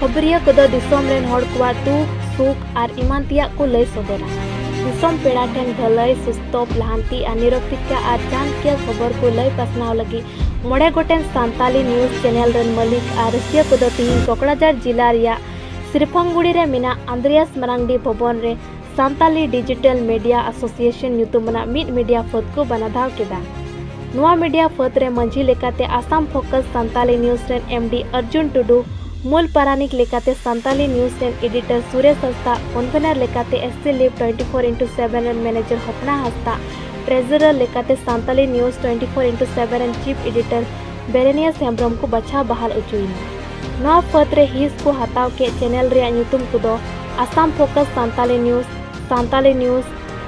खबरिया कोदो दिसोम रेन हड़ कोवा दुख सुख और इमान तिया को लय सदरा दिसोम पेड़ा ठेन भलाई सुस्तोप लहांती और निरपेक्षा और चाणक्य खबर को लय पासनाव लगी मोड़े Goten Santali news channel rain मालिक और रसिया कोदो तीन कोकड़ाझार जिला रिया सिरफांगुड़ी रे मिना आंद्रियास मरांगडी भवन रे सांताली डिजिटल मीडिया एसोसिएशन ᱧᱩᱛᱩᱢᱟᱱᱟᱜ ᱢᱤᱫ मीडिया फद को बनाधाव केदा नुआ मीडिया फद रे मंझी लेकाते आसाम फोकस सांताली न्यूज रेन एमडी अर्जुन टुडू मूल पारानिक लेकाते सांताली न्यूज रेन एडिटर सुरेश हस्ता कन्वेनर लेकाते एससी लिव 24x7 रेन मैनेजर हपना हस्ता ट्रेजरर लेकाते सांताली न्यूज 24x7 रेन चीफ एडिटर बेरेनियस हेम्ब्रम को बछाव बहाल उचुइना नुआ फद रे हिस को हताव के चैनल रे ᱧᱩᱛᱩᱢ कोदो Assam focus Santali news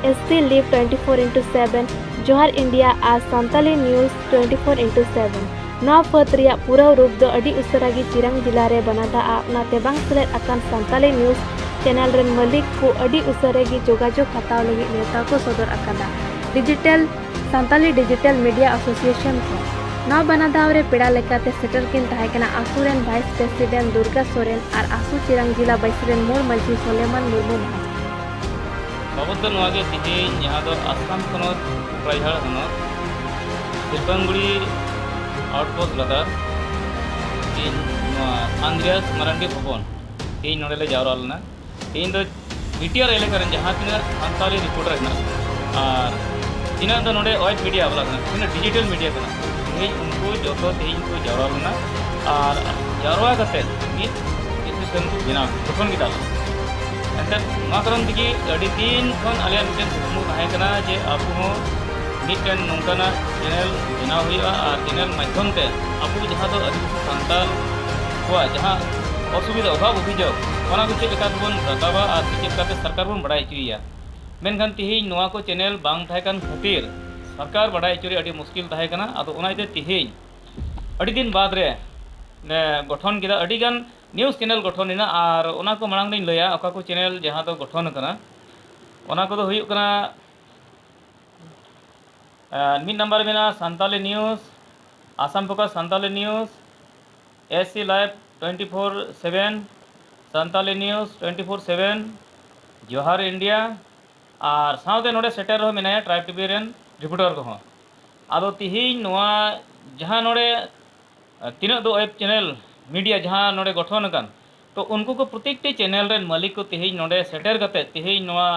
SC live 24x7 जोहार इंडिया और सांताली न्यूज 24x7 नवा फद रिया पूरा रूप दो अडी उसरागी चिरांग जिला रे बनादा आपनाते बांग सेलेद अकान सांताली न्यूज चैनल रेन मालिक को अडी उसरेगी जोगाजोग हताव लगी नेता को सदर अकादा digital Santali digital media association को नवा बनादाव रे पेड़ा लेकाते सेटर किन ताहेकना आसू रेन वाइस प्रेसिडेंट दुर्गा सोरेन और आसू चिरांग जिला बाइसरेन मूल मंत्री सोलेमान मुर्मू बाबद तीन जहाँ आसाम कोकड़ाझार सिरफांगुड़ी आउटपोस्ट लदार तीन आंद्रियास मरांडी भवन तीन नोड़े जावरा लेना तीन बीटीआर एलेका जहाँ तीना सांताली रिपोर्टर है और तीना नोड़े वाइट मीडिया वाला तीना डिजिटल मीडिया तीन उनको जो तीन को जावरा लेना और जावरा मिद एसोसिएशन को बना गठन किया एंते कारण तक दिन खन आलिया मिटन कुकमु ताहेकना जे आबो मिटन नोंकाना चैनल बनाव हुआ और चैनल माध्यम ते आबो जहाँ तो आदिवासी सांताल को जहाँ असुविधा अभाव अभियोग को चेक बन रकाबा और चेक सरकार बन बड़ा चुया मेनखान तिहिन नोआ को चैनल बांग थाहेकन खातिर सरकार बड़ा चुरी अड़ी मुश्किल ताहेकना आदो ओनाइते तिहिन अड़ी दिन बाद रे गठन किदा अड़ी गान न्यूज चैनल गठन और ओना को मांग दिन लया ओका को चैनल जहाँ तो गठन कना ओना को दो हुयुक कना मिड नंबर में Santali news Assam focus Santali news SC live 24/7 Santali news 24/7 जोहार इंडिया और साउते नोडे सेटर हो मेनाया ट्राइब टीवी रेन रिपोर्टर को आदो तिहिन नोआ जहाँ नोडे तीन दो एप चैनल मीडिया जहाँ नोडे गठन कान तो उनको को प्रत्येक चैनल रेन मालिक को तिहिन नोडे सेटर करते तिहिन नोआ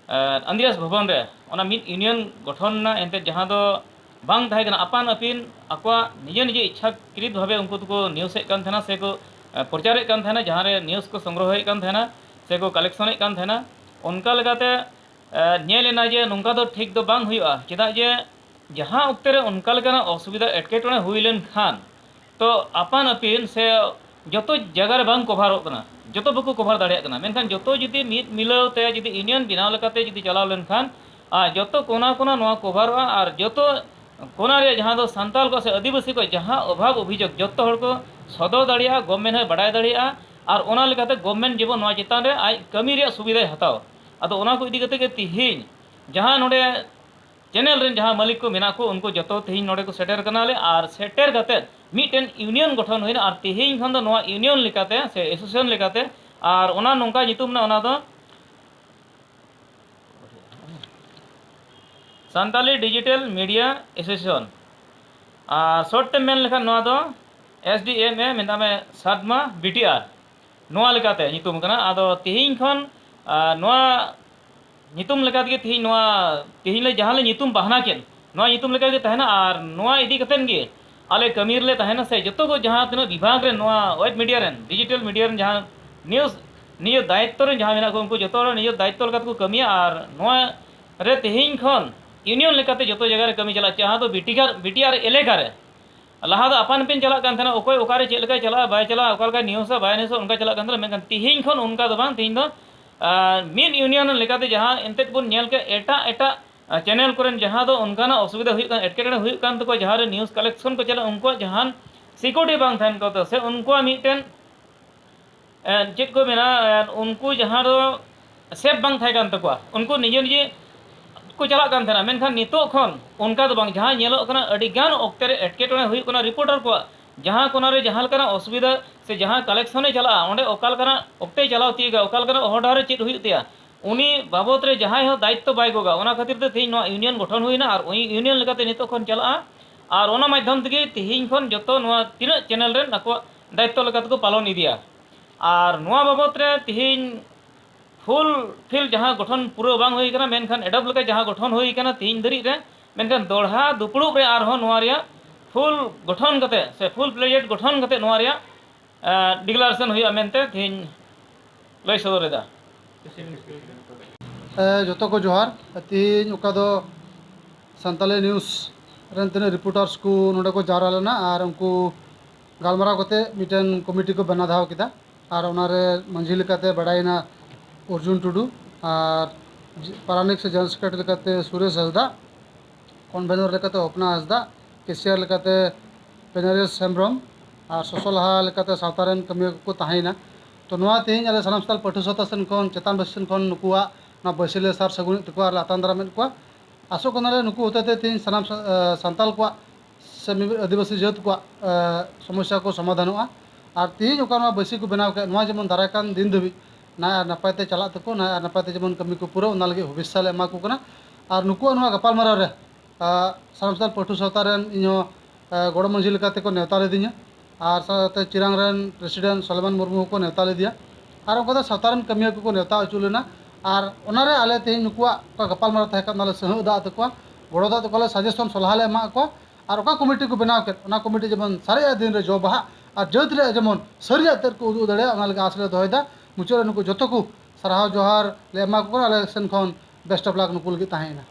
आंद्रियास भवन रे ओना मिड यूनियन गठन ना एंते जहाँ दो बांग थाहेकना आपान अपिन आकवा निजे निजे इच्छाकृत भावे उनको को न्यूज हेक कान थाना से को प्रचार हेक कान थाना जहाँ रे न्यूज को संग्रह हेक कान थाना से को कलेक्शन हेक कान थाना उनका लगाते नेलेना जे नुंका दो ठीक दो बांग हुआ चेदा जे जहाँ उक्ते रे उनका लगाना असुविधा एटकेटोने हुई लेन खान तो आपान अपिन से जो जगह रे बांग कभार होना जो बाको कभार दाड़ा मेनखान जो जुदी मिद मिलावते जुदी यूनियन बनाव लेकाते जुदी चलाव लेन खान जो कोना कोना नोआ कभारोगा और जो कोना रे जहाँ दो सांताल को से आदिवासी को जहाँ अभाव अभियोग जो हर को सदर दाड़ा गवर्नमेंट है बड़ा दाड़ा और ओना लेकाते गवर्नमेंट जीवन नोआ चितान रे आज कमी रे सुविधा हताव अदो ओना को इदी कते के तिहिन जहाँ नोडे चैनल रेन जहाँ मालिक को मेना को उनको जो तिहिन नोडे को सेटर कनाले और सेटर कते मिटन यूनियन गठन हुई और तिहिन खन दो नोआ यूनियन लेकाते से एसोसिएशन लेकाते और ओना नोंका ᱧᱩᱛᱩᱢ ना ओना दो सांताली डिजिटल मीडिया एसोसिएशन और शॉर्ट टेम मेन लेखान नोआ दो एसडीएमए मेना में सादमा बीटीआर नोआ लेकाते ᱧᱩᱛᱩᱢ कना आदो तिहिन खन नोआ ᱧᱩᱛᱩᱢ लेकाते के तिहिन नोआ तिहिन ले जहाँ ले ᱧᱩᱛᱩᱢ बहाना केन नोआ ᱧᱩᱛᱩᱢ लेकाते तहना और नोआ इदी कतेन गे आले कमीर ले तहना से जो को जहाँ तीनों विभाग रे नोआ web media rain digital media rain जहाँ न्यूज निज दायित्व रे जहाँ मेना को उनको जो निज दायित्व लेकाते को कमिया और नोआ रे तिहिन खन यूनियन लेकाते जो जगह रे कमी चला जहाँ तो बीटीआर एलेका रे लहा दो आपान पिन चला कान थाना ओकोय ओकारे चेक लेका चला बाय चला ओका न्यूज बाय न्यूज उनका चला कान थाना मेनखान तिहिन खन उनका दो बांग तिहिन दो मिड यूनियन लेकाते जहाँ एंते बन नेल के एटा एटा चैनल कोरेन जहाँ दो उनका असुविधा हुई एटकेटोने हुई कान तको जहाँ रे न्यूज कलेक्शन को चला उनको जहाँ सिक्योरिटी बांग थान को तो से उनको मिटन चेक को मेना उनको जहाँ दो सेफ बांग थाय कान तको उनको निजे निजे को चला कान थाना मेनखान नितो खन उनका दो बांग जहाँ नेलो कना अडी गान ओक्ते रे एटकेटोने हुई कना रिपोर्टर को जहाँ कोना रे जहाँ लेकाना असुविधा से जहाँ कलेक्शने चला ओंडे ओकालकना ओक्ते चलाव तीगा ओकालकना हॉर्डर चेत हुई तेया उनी बाबद रे जहाँ हो दायित्व बाय गोगा ओना खातिर ते तेहिं नोआ यूनियन गठन हुईना और यूनियन लेकाते नितो खन चला और ओना माध्यम तेगे तेहिं खन जतो नोआ तीना चैनल रे नाको दायित्व लेकाते को पालन इदिया और नोआ बाबद रे तेहिं फुल फिल जहाँ गठन पूरा बांग हुई कना मेनखान एडब लेका जहाँ गठन हुई कना तेहिं दरी रे मेनखान दोढ़ा दुपड़ुब रे आरहो नोआ रिया फुल गठन कते से फुल प्लेजेट गठन कते नोआ रिया डिक्लारेशन हुई मेनते तेहिं लय सदरेदा जो को जोहार तीन सानताली न्यूज़ रन तीन रिपोर्टर्स को नोडे को जारा लेना और उनको गालमाराव कते मिटन कमिटी को बना धाव किदा और उनारे मंझी लेकाते बड़ाईना अर्जुन टुडू और पारानिक से जनरल सेक्रेटरी लेकाते सुरेश हसदा कन्वेनर लेकाते अपना हसदा केसियर लेकाते पेनारियस हेम्ब्रम और ससलहा लेकाते सावतारेन कमिया को ताहिना तो नोआ तेहिं आले सानाम साल पठुसता सेन खन चेतान बस सेन खन नुकुआ ना बैसिले सार सगुन तको आर लातान दाराम को आसो कनाले नुकु होते तेहिं सानाम सानताल को से आदिवासी जात को समस्या को समाधानोआ और तेहिं ओका नोआ बैसी को बनाव के नोआ जेमन दाराकान दिन धबी ना नापायते चला तको ना नापायते जेमन कमी को पूरा उना लगे भविष्य ले एमा को कना और नुकु नोआ गपालमाराव रे सानाम साल पठुसता रेन इño गड़ मंझी लेकाते को नेवता लेदिña और साथे चिरांग रेन प्रेसिडेंट सलमान मुर्मू को नेवता लेदिया और उनका सावतारेन कमिया को नेवता अचु लेना और उनारे आले तेहिं नुकुआ गपालमाराव तहे का नाले सहु दा तको गड़ो दा तको सजेशन सलाह ले एमा को और ओका कमिटी को बनाव के ओना कमिटी जेमन सारे दिन रे जो बाहा और जत रे जेमन सरिया तर को उदु दड़े ओना लगे आसले दोयदा मुचो नुकु जतो को सराह जोहार ले एमा को आले सेन खन best of luck Nukul gay ताहेना।